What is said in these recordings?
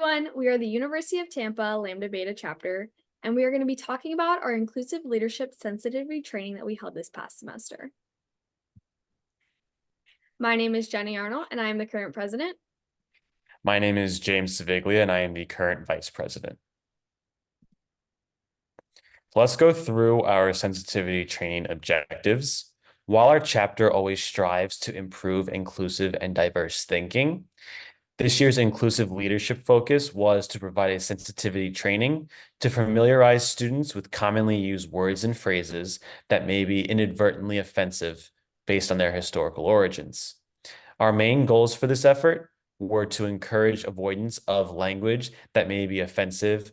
everyone. We are the University of Tampa Lambda Beta chapter, and we are going to be talking about our inclusive leadership sensitivity training that we held this past semester. My name is Jenny Arnold, and I am the current president. My name is James Saviglia, and I am the current vice president. Let's go through our sensitivity training objectives. While our chapter always strives to improve inclusive and diverse thinking, this year's inclusive leadership focus was to provide a sensitivity training to familiarize students with commonly used words and phrases that may be inadvertently offensive based on their historical origins. Our main goals for this effort were to encourage avoidance of language that may be offensive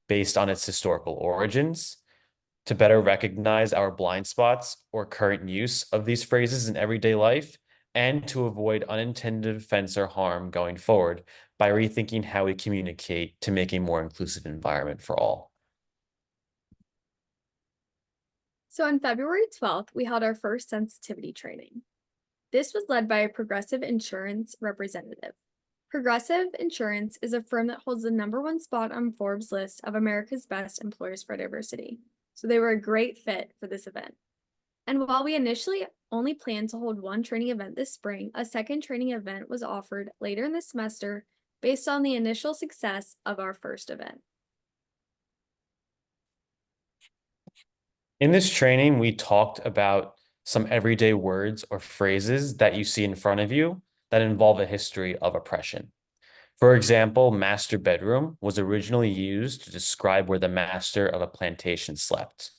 based on its historical origins, to better recognize our blind spots or current use of these phrases in everyday life, and to avoid unintended offense or harm going forward by rethinking how we communicate to make a more inclusive environment for all. So on February 12th, we held our first sensitivity training. This was led by a Progressive Insurance representative. Progressive Insurance is a firm that holds the #1 spot on Forbes' list of America's best employers for diversity. So they were a great fit for this event. And while we initially only planned to hold one training event this spring, a second training event was offered later in the semester based on the initial success of our first event. In this training, we talked about some everyday words or phrases that you see in front of you that involve a history of oppression. For example, master bedroom was originally used to describe where the master of a plantation slept.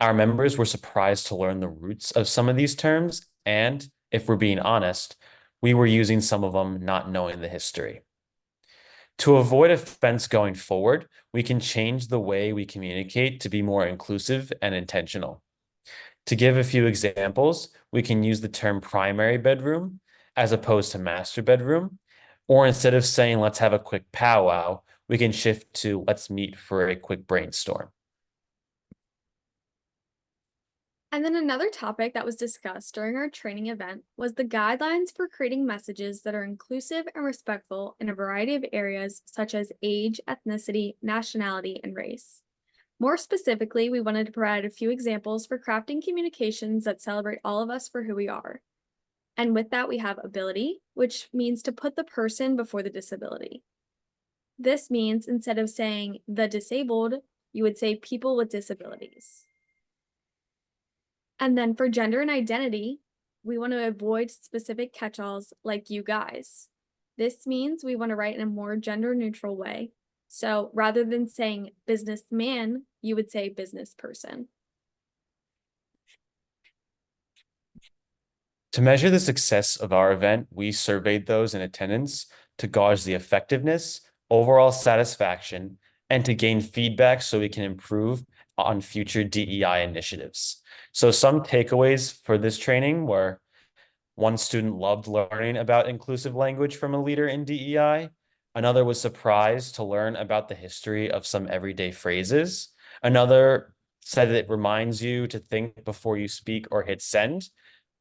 Our members were surprised to learn the roots of some of these terms, and if we're being honest, we were using some of them not knowing the history. To avoid offense going forward, we can change the way we communicate to be more inclusive and intentional. To give a few examples, we can use the term primary bedroom as opposed to master bedroom, or instead of saying, let's have a quick powwow, we can shift to let's meet for a quick brainstorm. And then another topic that was discussed during our training event was the guidelines for creating messages that are inclusive and respectful in a variety of areas such as age, ethnicity, nationality, and race. More specifically, we wanted to provide a few examples for crafting communications that celebrate all of us for who we are. And with that, we have ability, which means to put the person before the disability. This means instead of saying the disabled, you would say people with disabilities. And then for gender and identity, we want to avoid specific catch-alls like you guys. This means we want to write in a more gender neutral way. So rather than saying businessman, you would say business person. To measure the success of our event, we surveyed those in attendance to gauge the effectiveness, overall satisfaction, and to gain feedback so we can improve on future DEI initiatives. So some takeaways for this training were: one student loved learning about inclusive language from a leader in DEI. Another was surprised to learn about the history of some everyday phrases. Another said it reminds you to think before you speak or hit send.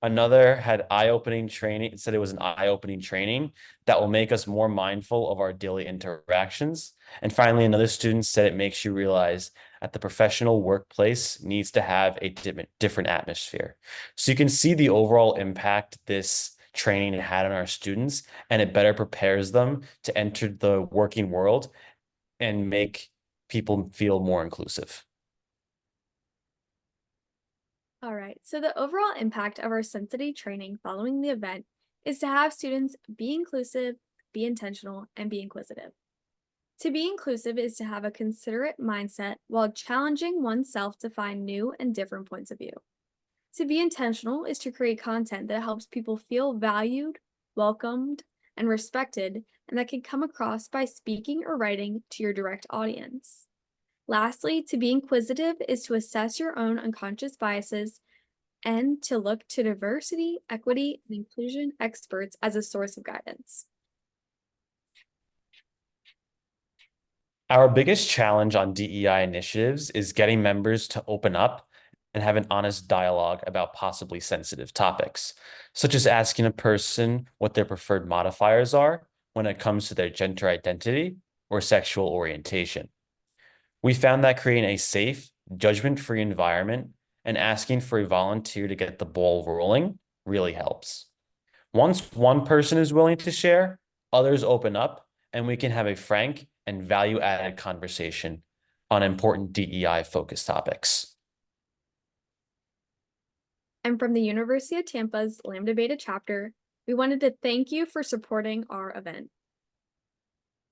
Another had eye-opening training, said it was an eye-opening training that will make us more mindful of our daily interactions. And finally, another student said it makes you realize that the professional workplace needs to have a different atmosphere. So you can see the overall impact this training had on our students, and it better prepares them to enter the working world and make people feel more inclusive. All right, so the overall impact of our sensitivity training following the event is to have students be inclusive, be intentional, and be inquisitive. To be inclusive is to have a considerate mindset while challenging oneself to find new and different points of view. To be intentional is to create content that helps people feel valued, welcomed, and respected, and that can come across by speaking or writing to your direct audience. Lastly, to be inquisitive is to assess your own unconscious biases and to look to diversity, equity, and inclusion experts as a source of guidance. Our biggest challenge on DEI initiatives is getting members to open up and have an honest dialogue about possibly sensitive topics, such as asking a person what their preferred modifiers are when it comes to their gender identity, or sexual orientation. We found that creating a safe, judgment-free environment and asking for a volunteer to get the ball rolling really helps. Once one person is willing to share, others open up, and we can have a frank and value-added conversation on important DEI-focused topics. And from the University of Tampa's Lambda Beta chapter, we wanted to thank you for supporting our event.